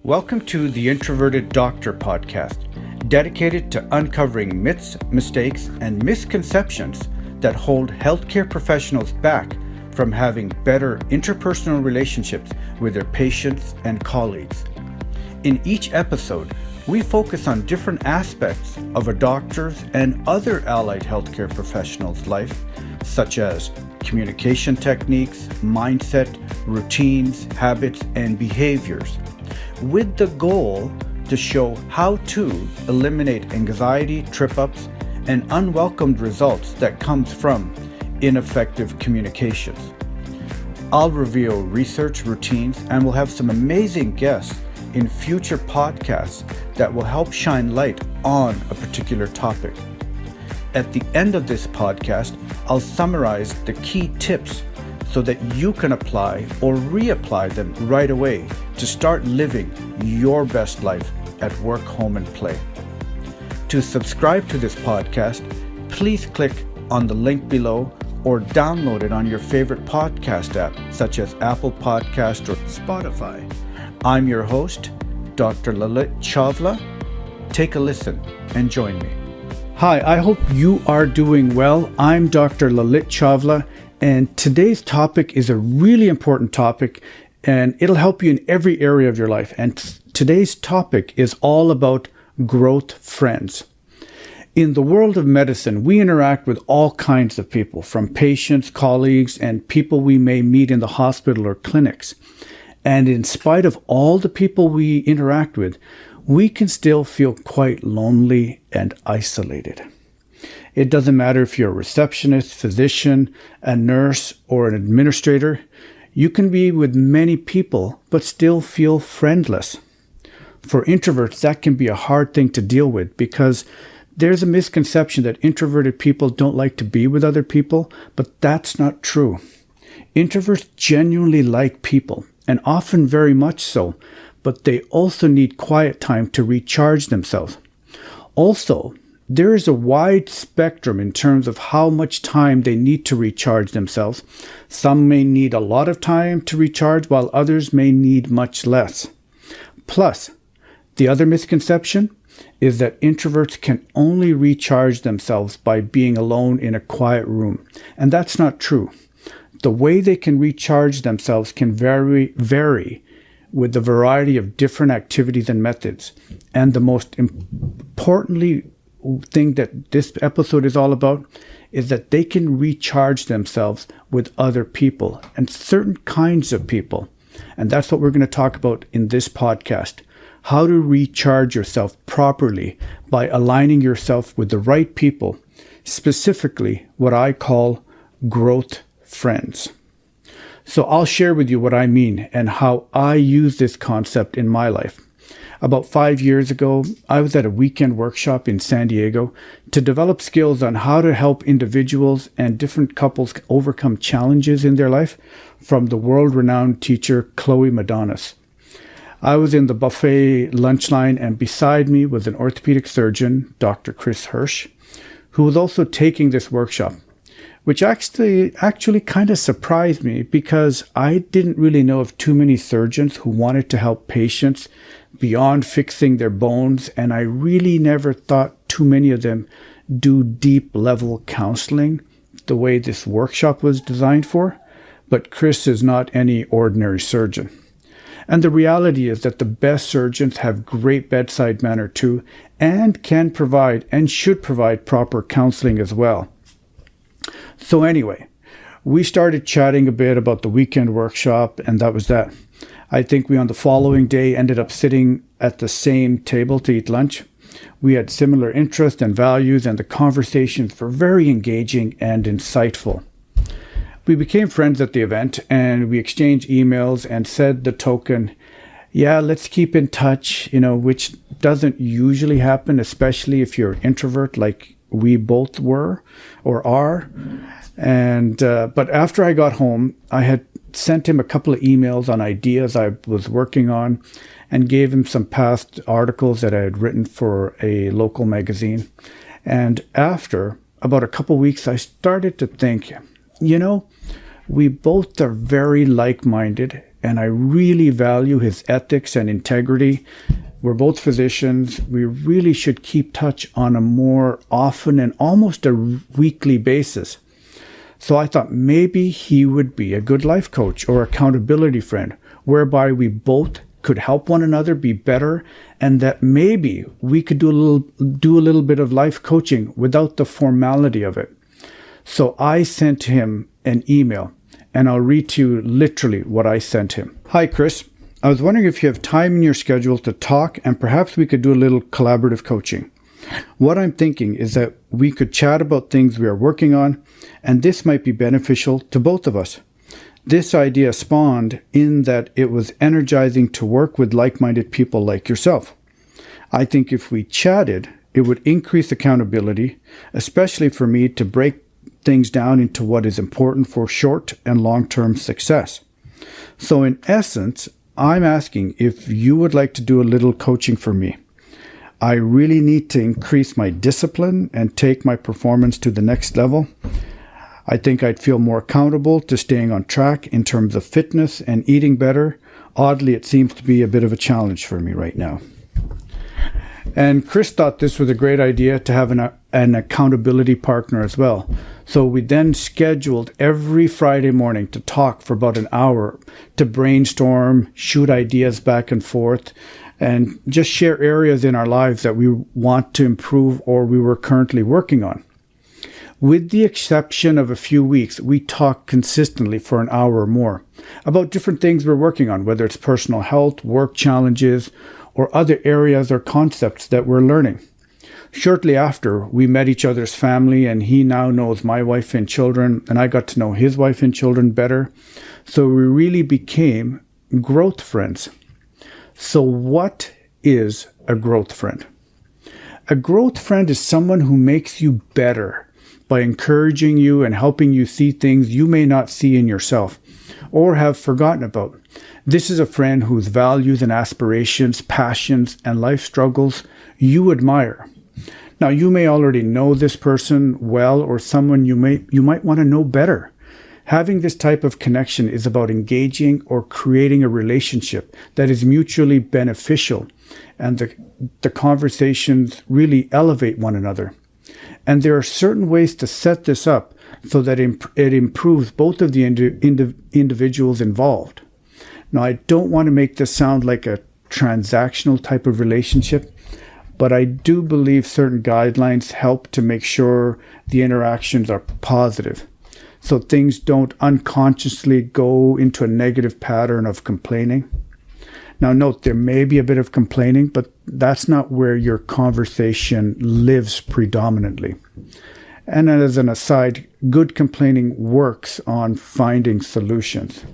Welcome to the Introverted Doctor podcast, dedicated to uncovering myths, mistakes, and misconceptions that hold healthcare professionals back from having better interpersonal relationships with their patients and colleagues. In each episode, we focus on different aspects of a doctor's and other allied healthcare professionals' life, such as communication techniques, mindset, routines, habits, and behaviors, with the goal to show how to eliminate anxiety, trip-ups, and unwelcomed results that comes from ineffective communications. I'll reveal research routines and we'll have some amazing guests in future podcasts that will help shine light on a particular topic. At the end of this podcast, I'll summarize the key tips so that you can apply or reapply them right away to start living your best life at work, home, and play. To subscribe to this podcast, please click on the link below or download it on your favorite podcast app, such as Apple Podcast or Spotify. I'm your host, Dr. Lalit Chawla. Take a listen and join me. Hi, I hope you are doing well. I'm Dr. Lalit Chawla, and today's topic is a really important topic, and it'll help you in every area of your life. And today's topic is all about growth friends. In the world of medicine, we interact with all kinds of people, from patients, colleagues, and people we may meet in the hospital or clinics. And in spite of all the people we interact with, we can still feel quite lonely and isolated. It doesn't matter if you're a receptionist, physician, a nurse, or an administrator. You can be with many people, but still feel friendless. For introverts, that can be a hard thing to deal with because there's a misconception that introverted people don't like to be with other people, but that's not true. Introverts genuinely like people, and often very much so, but they also need quiet time to recharge themselves. Also, there is a wide spectrum in terms of how much time they need to recharge themselves. Some may need a lot of time to recharge, while others may need much less. Plus, the other misconception is that introverts can only recharge themselves by being alone in a quiet room, and that's not true. The way they can recharge themselves can vary with the variety of different activities and methods. And the most importantly thing that this episode is all about is that they can recharge themselves with other people and certain kinds of people. And that's what we're going to talk about in this podcast. How to recharge yourself properly by aligning yourself with the right people, specifically what I call growth friends. So I'll share with you what I mean and how I use this concept in my life. About 5 years ago, I was at a weekend workshop in San Diego to develop skills on how to help individuals and different couples overcome challenges in their life from the world-renowned teacher Chloe Madonis. I was in the buffet lunch line, and beside me was an orthopedic surgeon, Dr. Chris Hirsch, who was also taking this workshop, which actually kind of surprised me because I didn't really know of too many surgeons who wanted to help patients beyond fixing their bones, and I really never thought too many of them do deep level counseling the way this workshop was designed for. But Chris is not any ordinary surgeon. And the reality is that the best surgeons have great bedside manner too, and can provide and should provide proper counseling as well. So anyway, we started chatting a bit about the weekend workshop, and that was that. I think we on the following day ended up sitting at the same table to eat lunch. We had similar interests and values, and the conversations were very engaging and insightful. We became friends at the event, and we exchanged emails and said the token, yeah, let's keep in touch, which doesn't usually happen, especially if you're an introvert like we both were or are. And but after I got home, I had sent him a couple of emails on ideas I was working on and gave him some past articles that I had written for a local magazine. And after about a couple of weeks, I started to think, we both are very like-minded and I really value his ethics and integrity. We're both physicians. We really should keep touch on a more often and almost a weekly basis. So I thought maybe he would be a good life coach or accountability friend, whereby we both could help one another be better, and that maybe we could do a little bit of life coaching without the formality of it. So I sent him an email, and I'll read to you literally what I sent him. Hi, Chris. I was wondering if you have time in your schedule to talk, and perhaps we could do a little collaborative coaching. What I'm thinking is that we could chat about things we are working on, and this might be beneficial to both of us. This idea spawned in that it was energizing to work with like-minded people like yourself. I think if we chatted, it would increase accountability, especially for me to break things down into what is important for short and long-term success. So in essence, I'm asking if you would like to do a little coaching for me. I really need to increase my discipline and take my performance to the next level. I think I'd feel more accountable to staying on track in terms of fitness and eating better. Oddly, it seems to be a bit of a challenge for me right now. And Chris thought this was a great idea to have an accountability partner as well. So we then scheduled every Friday morning to talk for about an hour, to brainstorm, shoot ideas back and forth, and just share areas in our lives that we want to improve or we were currently working on. With the exception of a few weeks, we talk consistently for an hour or more about different things we're working on, whether it's personal health, work challenges, or other areas or concepts that we're learning. Shortly after, we met each other's family, and he now knows my wife and children, and I got to know his wife and children better. So we really became growth friends. So what is a growth friend? A growth friend is someone who makes you better by encouraging you and helping you see things you may not see in yourself or have forgotten about. This is a friend whose values and aspirations, passions, and life struggles you admire. Now, you may already know this person well, or someone you might want to know better. Having this type of connection is about engaging or creating a relationship that is mutually beneficial, and the conversations really elevate one another. And there are certain ways to set this up so that it improves both of the individuals involved. Now, I don't want to make this sound like a transactional type of relationship, but I do believe certain guidelines help to make sure the interactions are positive, so things don't unconsciously go into a negative pattern of complaining. Now, note, there may be a bit of complaining, but that's not where your conversation lives predominantly. And as an aside, good complaining works on finding solutions.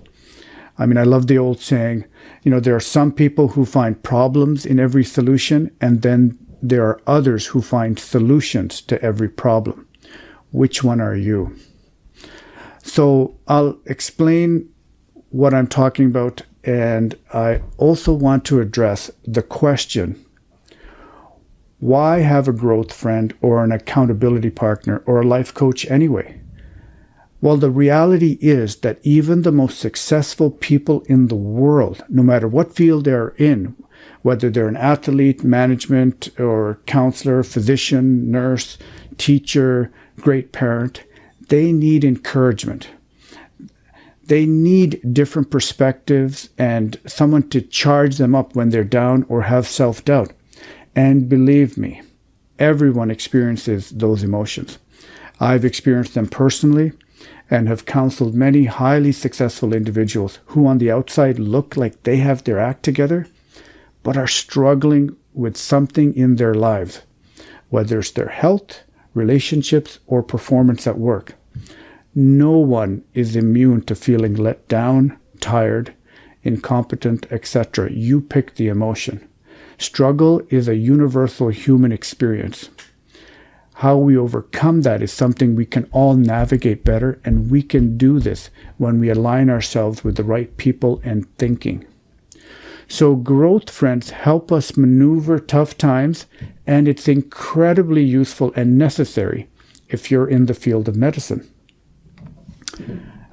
I mean, I love the old saying, there are some people who find problems in every solution, and then there are others who find solutions to every problem. Which one are you? So I'll explain what I'm talking about, and I also want to address the question, why have a growth friend or an accountability partner or a life coach anyway? Well, the reality is that even the most successful people in the world, no matter what field they're in, whether they're an athlete, management, or counselor, physician, nurse, teacher, great parent, they need encouragement. They need different perspectives and someone to charge them up when they're down or have self-doubt. And believe me, everyone experiences those emotions. I've experienced them personally and have counseled many highly successful individuals who on the outside look like they have their act together, but are struggling with something in their lives, whether it's their health, relationships, or performance at work. No one is immune to feeling let down, tired, incompetent, etc. You pick the emotion. Struggle is a universal human experience. How we overcome that is something we can all navigate better, and we can do this when we align ourselves with the right people and thinking. So growth friends help us maneuver tough times, and it's incredibly useful and necessary if you're in the field of medicine.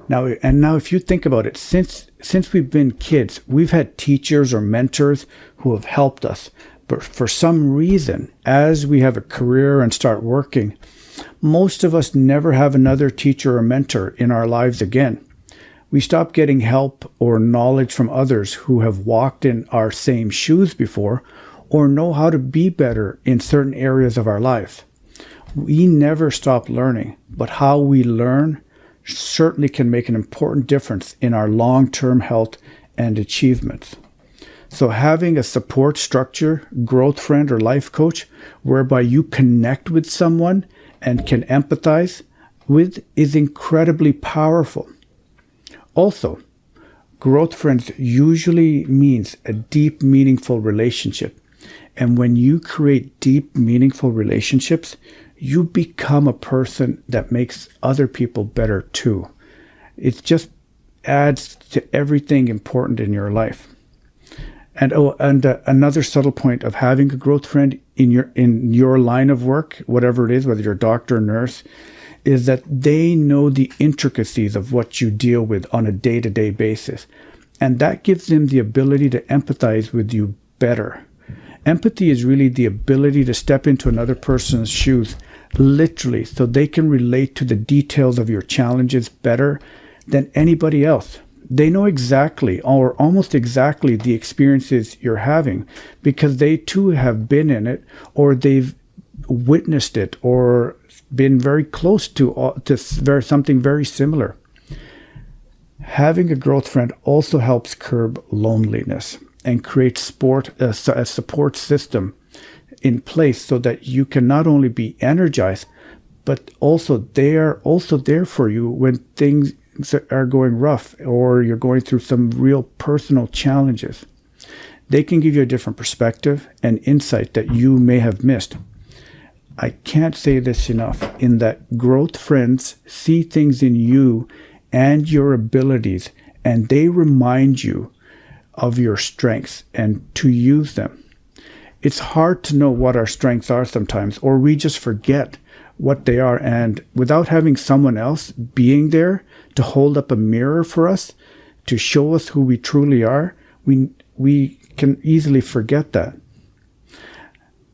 Now, if you think about it, since we've been kids, we've had teachers or mentors who have helped us. But for some reason, as we have a career and start working, most of us never have another teacher or mentor in our lives again. We stop getting help or knowledge from others who have walked in our same shoes before or know how to be better in certain areas of our life. We never stop learning, but how we learn certainly can make an important difference in our long-term health and achievements. So having a support structure, growth friend, or life coach whereby you connect with someone and can empathize with is incredibly powerful. Also, growth friends usually means a deep, meaningful relationship. And when you create deep, meaningful relationships, you become a person that makes other people better too. It just adds to everything important in your life. And another subtle point of having a growth friend in your line of work, whatever it is, whether you're a doctor or nurse, is that they know the intricacies of what you deal with on a day-to-day basis. And that gives them the ability to empathize with you better. Empathy is really the ability to step into another person's shoes, literally, so they can relate to the details of your challenges better than anybody else. They know exactly, or almost exactly, the experiences you're having because they too have been in it, or they've witnessed it, or been very close to something very similar. Having a growth friend also helps curb loneliness and create a support system in place so that you can not only be energized, but also they are also there for you when things are going rough or you're going through some real personal challenges. They can give you a different perspective and insight that you may have missed. I can't say this enough, in that growth friends see things in you and your abilities, and they remind you of your strengths and to use them. It's hard to know what our strengths are sometimes, or we just forget what they are. And without having someone else being there to hold up a mirror for us, to show us who we truly are, we can easily forget that.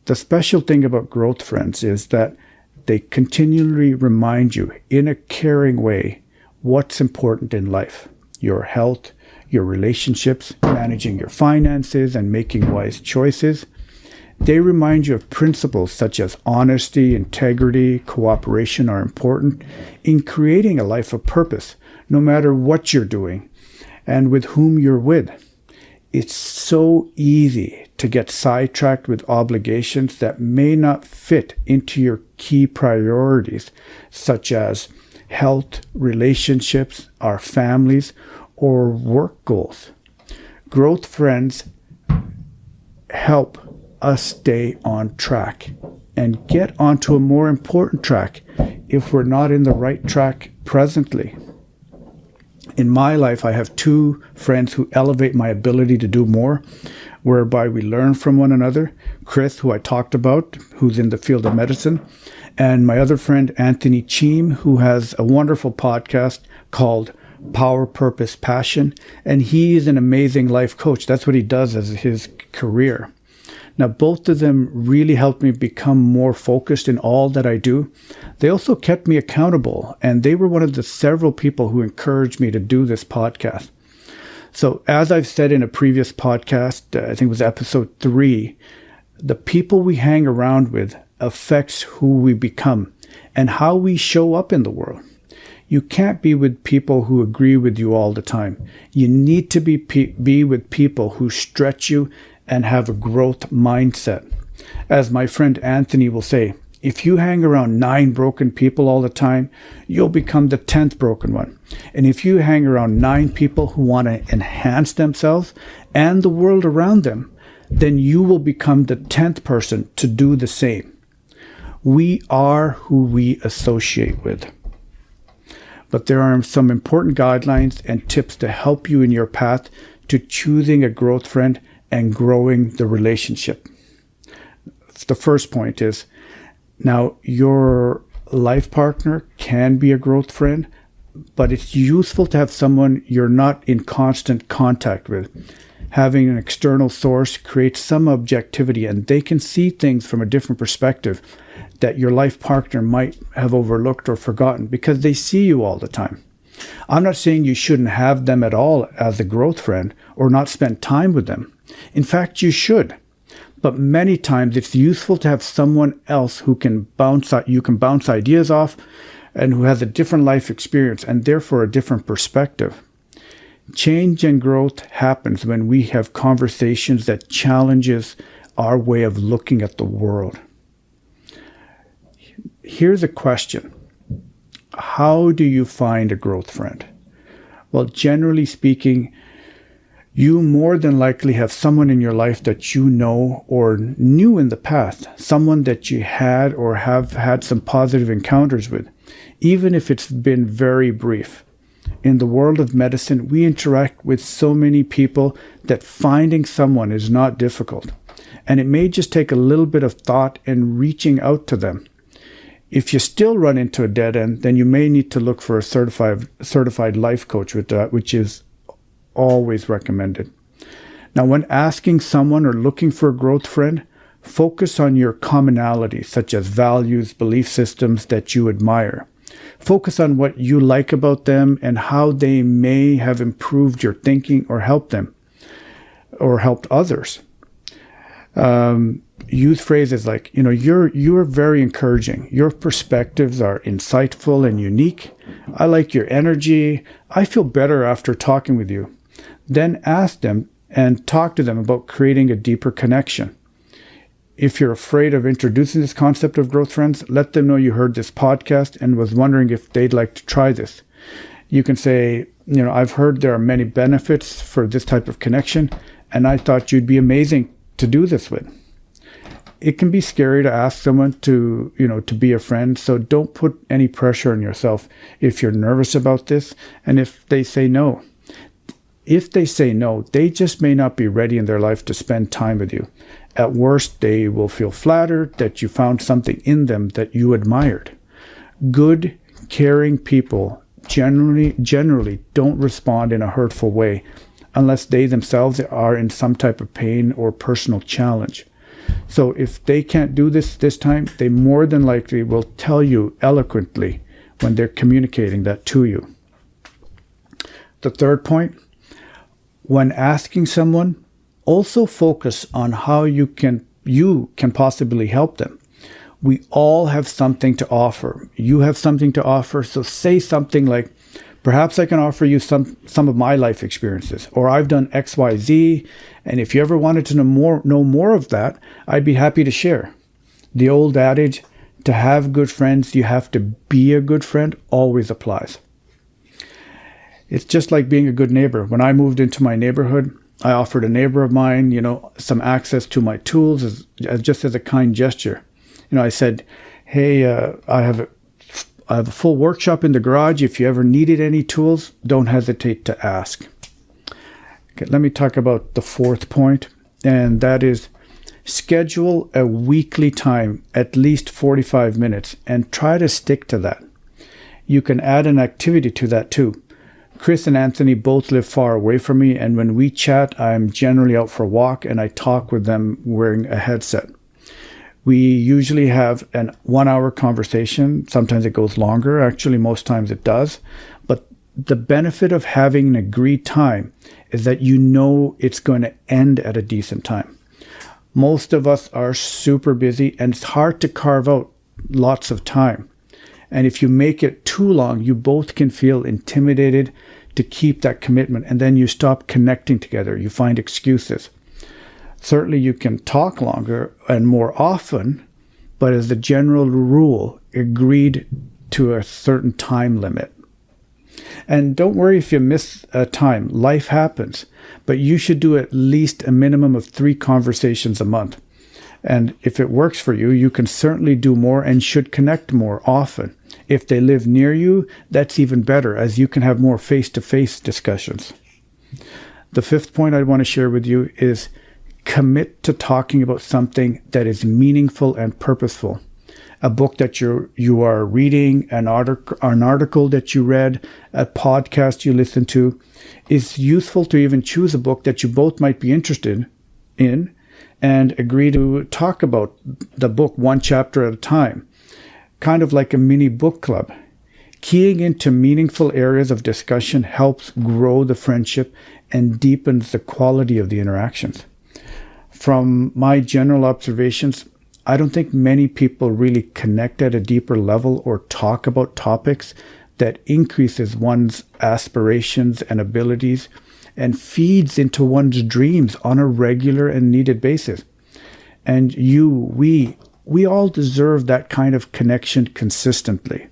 The special thing about growth friends is that they continually remind you in a caring way what's important in life: your health, your relationships, managing your finances, and making wise choices. They remind you of principles such as honesty, integrity, cooperation are important in creating a life of purpose, no matter what you're doing and with whom you're with. It's so easy to get sidetracked with obligations that may not fit into your key priorities, such as health, relationships, our families, or work goals. Growth friends help us stay on track and get onto a more important track if we're not in the right track presently. In my life, I have two friends who elevate my ability to do more, whereby we learn from one another. Chris, who I talked about, who's in the field of medicine, and my other friend, Anthony Cheem, who has a wonderful podcast called Power, Purpose, Passion, and he is an amazing life coach. That's what he does as his career. Now, both of them really helped me become more focused in all that I do. They also kept me accountable, and they were one of the several people who encouraged me to do this podcast. So, as I've said in a previous podcast, I think it was episode 3, the people we hang around with affects who we become and how we show up in the world. You can't be with people who agree with you all the time. You need to be with people who stretch you and have a growth mindset. As my friend Anthony will say, if you hang around 9 broken people all the time, you'll become the 10th broken one. And if you hang around 9 people who want to enhance themselves and the world around them, then you will become the 10th person to do the same. We are who we associate with. But there are some important guidelines and tips to help you in your path to choosing a growth friend and growing the relationship. The first point is, now your life partner can be a growth friend, but it's useful to have someone you're not in constant contact with. Having an external source creates some objectivity, and they can see things from a different perspective that your life partner might have overlooked or forgotten because they see you all the time. I'm not saying you shouldn't have them at all as a growth friend or not spend time with them. In fact, you should. But many times it's useful to have someone else who you can bounce ideas off and who has a different life experience and therefore a different perspective. Change and growth happens when we have conversations that challenges our way of looking at the world. Here's a question. How do you find a growth friend? Well, generally speaking, you more than likely have someone in your life that you know or knew in the past, someone that you had or have had some positive encounters with, even if it's been very brief. In the world of medicine, we interact with so many people that finding someone is not difficult, and it may just take a little bit of thought and reaching out to them. If you still run into a dead end, then you may need to look for a certified life coach with that, which is always recommended. Now, when asking someone or looking for a growth friend, focus on your commonalities, such as values, belief systems that you admire. Focus on what you like about them and how they may have improved your thinking or helped them or helped others. Use phrases like, you're very encouraging. Your perspectives are insightful and unique. I like your energy. I feel better after talking with you. Then ask them and talk to them about creating a deeper connection. If you're afraid of introducing this concept of growth friends, let them know you heard this podcast and was wondering if they'd like to try this. You can say, I've heard there are many benefits for this type of connection, and I thought you'd be amazing to do this with. It can be scary to ask someone to be a friend, so don't put any pressure on yourself if you're nervous about this and if they say no. If they say no, they just may not be ready in their life to spend time with you. At worst, they will feel flattered that you found something in them that you admired. Good, caring people generally don't respond in a hurtful way unless they themselves are in some type of pain or personal challenge. So if they can't do this time, they more than likely will tell you eloquently when they're communicating that to you. The third point, when asking someone, also focus on how you can possibly help them. We all have something to offer. You have something to offer, so say something like, perhaps I can offer you some of my life experiences, or I've done X, Y, Z, and if you ever wanted to know more of that, I'd be happy to share. The old adage, to have good friends, you have to be a good friend, always applies. It's just like being a good neighbor. When I moved into my neighborhood, I offered a neighbor of mine, some access to my tools just as a kind gesture. I said, hey, I have a full workshop in the garage. If you ever needed any tools, don't hesitate to ask. Okay, let me talk about the fourth point, and that is schedule a weekly time, at least 45 minutes, and try to stick to that. You can add an activity to that too. Chris and Anthony both live far away from me, and when we chat, I'm generally out for a walk and I talk with them wearing a headset. We usually have an 1-hour conversation. Sometimes it goes longer. Actually, most times it does. But the benefit of having an agreed time is that it's going to end at a decent time. Most of us are super busy, and it's hard to carve out lots of time. And if you make it too long, you both can feel intimidated to keep that commitment, and then you stop connecting together. You find excuses. Certainly you can talk longer and more often, but as a general rule, agreed to a certain time limit. And don't worry if you miss a time. Life happens. But you should do at least a minimum of 3 conversations a month. And if it works for you, you can certainly do more and should connect more often. If they live near you, that's even better, as you can have more face-to-face discussions. The 5th point I want to share with you is commit to talking about something that is meaningful and purposeful. a book that you are reading, an article that you read, a podcast you listen to. It's useful to even choose a book that you both might be interested in and agree to talk about the book one chapter at a time, kind of like a mini book club. Keying into meaningful areas of discussion helps grow the friendship and deepens the quality of the interactions. From my general observations, I don't think many people really connect at a deeper level or talk about topics that increases one's aspirations and abilities and feeds into one's dreams on a regular and needed basis. And we all deserve that kind of connection consistently.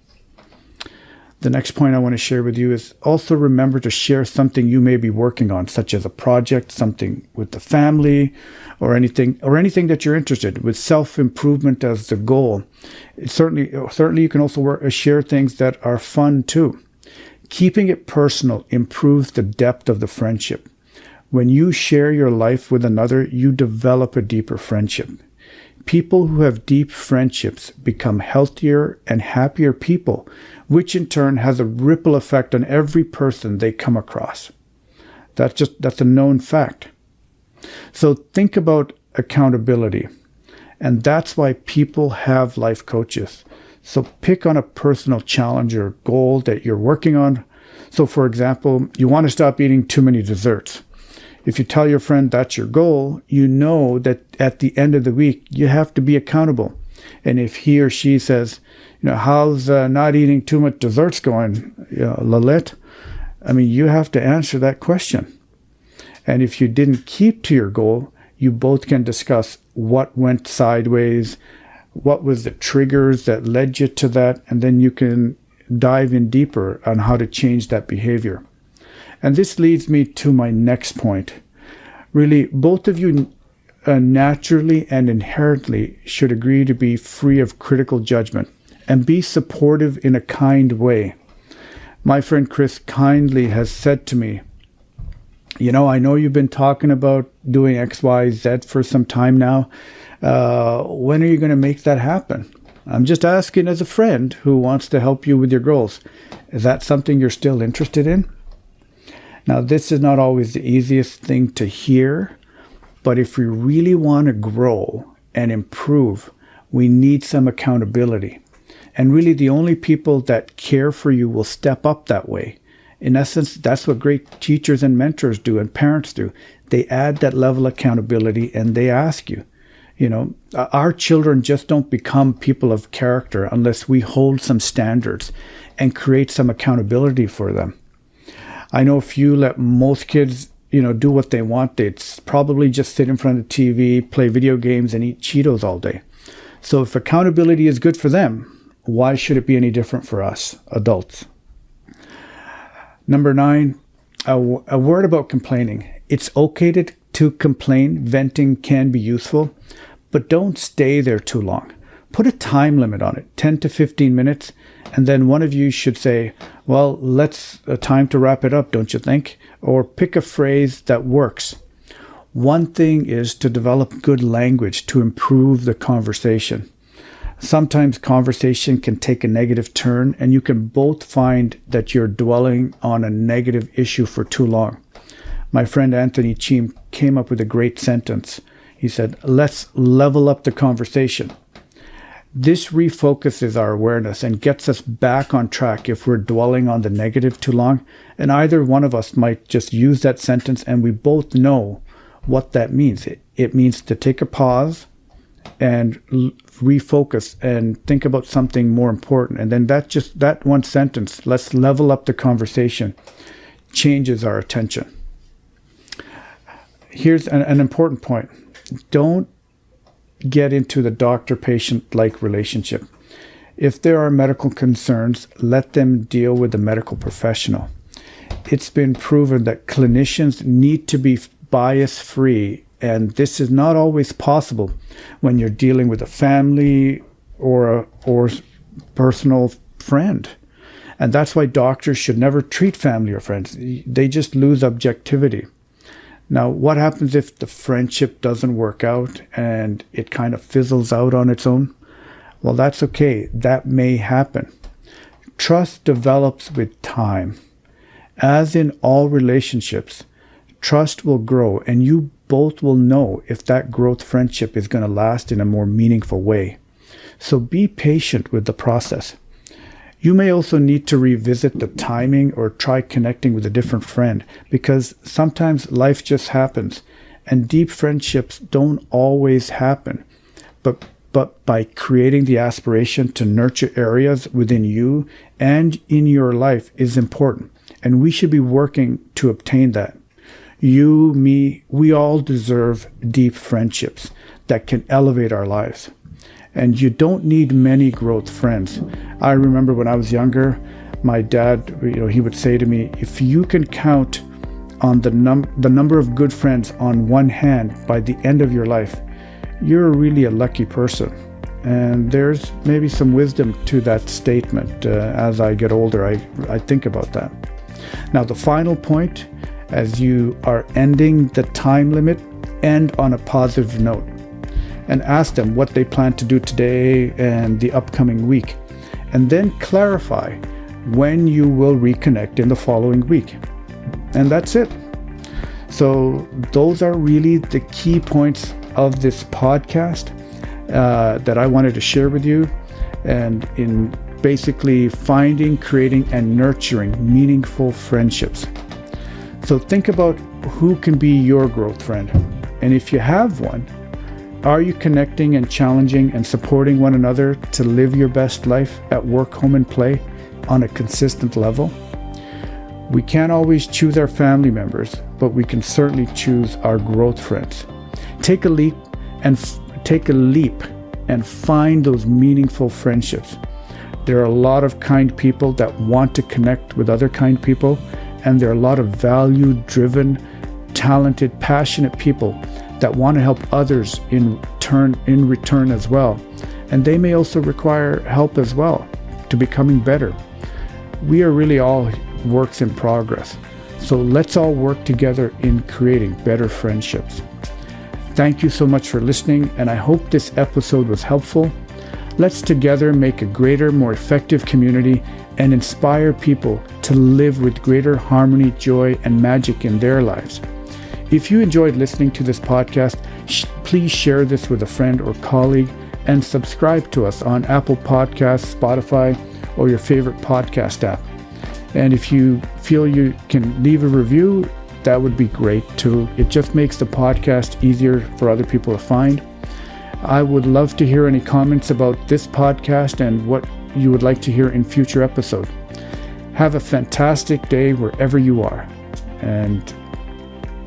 The next point I want to share with you is also remember to share something you may be working on, such as a project, something with the family, or anything that you're interested in, with self-improvement as the goal. Certainly you can also share things that are fun too. Keeping it personal improves the depth of the friendship. When you share your life with another, you develop a deeper friendship. People who have deep friendships become healthier and happier people, which in turn has a ripple effect on every person they come across. That's a known fact. So think about accountability. And that's why people have life coaches. So pick on a personal challenge or goal that you're working on. So for example, you want to stop eating too many desserts. If you tell your friend that's your goal, you know that at the end of the week, you have to be accountable. And if he or she says, how's not eating too much desserts going, Lalit? I mean, you have to answer that question. And if you didn't keep to your goal, you both can discuss what went sideways, what was the triggers that led you to that, and then you can dive in deeper on how to change that behavior. And this leads me to my next point. Really, both of you naturally and inherently should agree to be free of critical judgment and be supportive in a kind way. My friend Chris kindly has said to me, I know you've been talking about doing X, Y, Z for some time now. When are you going to make that happen? I'm just asking as a friend who wants to help you with your goals. Is that something you're still interested in? Now, this is not always the easiest thing to hear, but if we really want to grow and improve, we need some accountability. And really, the only people that care for you will step up that way. In essence, that's what great teachers and mentors do and parents do. They add that level of accountability and they ask you. Our children just don't become people of character unless we hold some standards and create some accountability for them. I know if you let most kids, do what they want, they'd probably just sit in front of the TV, play video games, and eat Cheetos all day. So if accountability is good for them, why should it be any different for us, adults? Number 9, a word about complaining. It's okay to complain. Venting can be useful, but don't stay there too long. Put a time limit on it, 10 to 15 minutes, and then one of you should say, well, time to wrap it up, don't you think? Or pick a phrase that works. One thing is to develop good language to improve the conversation. Sometimes conversation can take a negative turn, and you can both find that you're dwelling on a negative issue for too long. My friend Anthony Cheam came up with a great sentence. He said, let's level up the conversation. This refocuses our awareness and gets us back on track if we're dwelling on the negative too long. And either one of us might just use that sentence and we both know what that means. It means to take a pause and refocus and think about something more important. And then that one sentence, let's level up the conversation, changes our attention. Here's an important point. Don't get into the doctor-patient-like relationship. If there are medical concerns, let them deal with the medical professional. It's been proven that clinicians need to be bias-free, and this is not always possible when you're dealing with a family or a personal friend. And that's why doctors should never treat family or friends. They just lose objectivity. Now, what happens if the friendship doesn't work out and it kind of fizzles out on its own? Well, that's okay. That may happen. Trust develops with time. As in all relationships, trust will grow, and you both will know if that growth friendship is going to last in a more meaningful way. So be patient with the process. You may also need to revisit the timing or try connecting with a different friend, because sometimes life just happens and deep friendships don't always happen. But by creating the aspiration to nurture areas within you and in your life is important, and we should be working to obtain that. You, me, we all deserve deep friendships that can elevate our lives. And you don't need many growth friends. I remember when I was younger, my dad, he would say to me, if you can count on the number of good friends on one hand by the end of your life, you're really a lucky person. And there's maybe some wisdom to that statement. As I get older, I think about that. Now, the final point, as you are ending the time limit, end on a positive note and ask them what they plan to do today and the upcoming week. And then clarify when you will reconnect in the following week. And that's it. So those are really the key points of this podcast that I wanted to share with you, and in basically finding, creating, and nurturing meaningful friendships. So think about who can be your growth friend. And if you have one, are you connecting and challenging and supporting one another to live your best life at work, home, and play on a consistent level? We can't always choose our family members, but we can certainly choose our growth friends. Take a leap and find those meaningful friendships. There are a lot of kind people that want to connect with other kind people, and there are a lot of value-driven, talented, passionate people that want to help others in return as well. And they may also require help as well to becoming better. We are really all works in progress. So let's all work together in creating better friendships. Thank you so much for listening, and I hope this episode was helpful. Let's together make a greater, more effective community and inspire people to live with greater harmony, joy, and magic in their lives. If you enjoyed listening to this podcast, please share this with a friend or colleague, and subscribe to us on Apple Podcasts, Spotify, or your favorite podcast app. And if you feel you can leave a review, that would be great too. It just makes the podcast easier for other people to find. I would love to hear any comments about this podcast and what you would like to hear in future episodes. Have a fantastic day wherever you are, and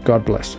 God bless.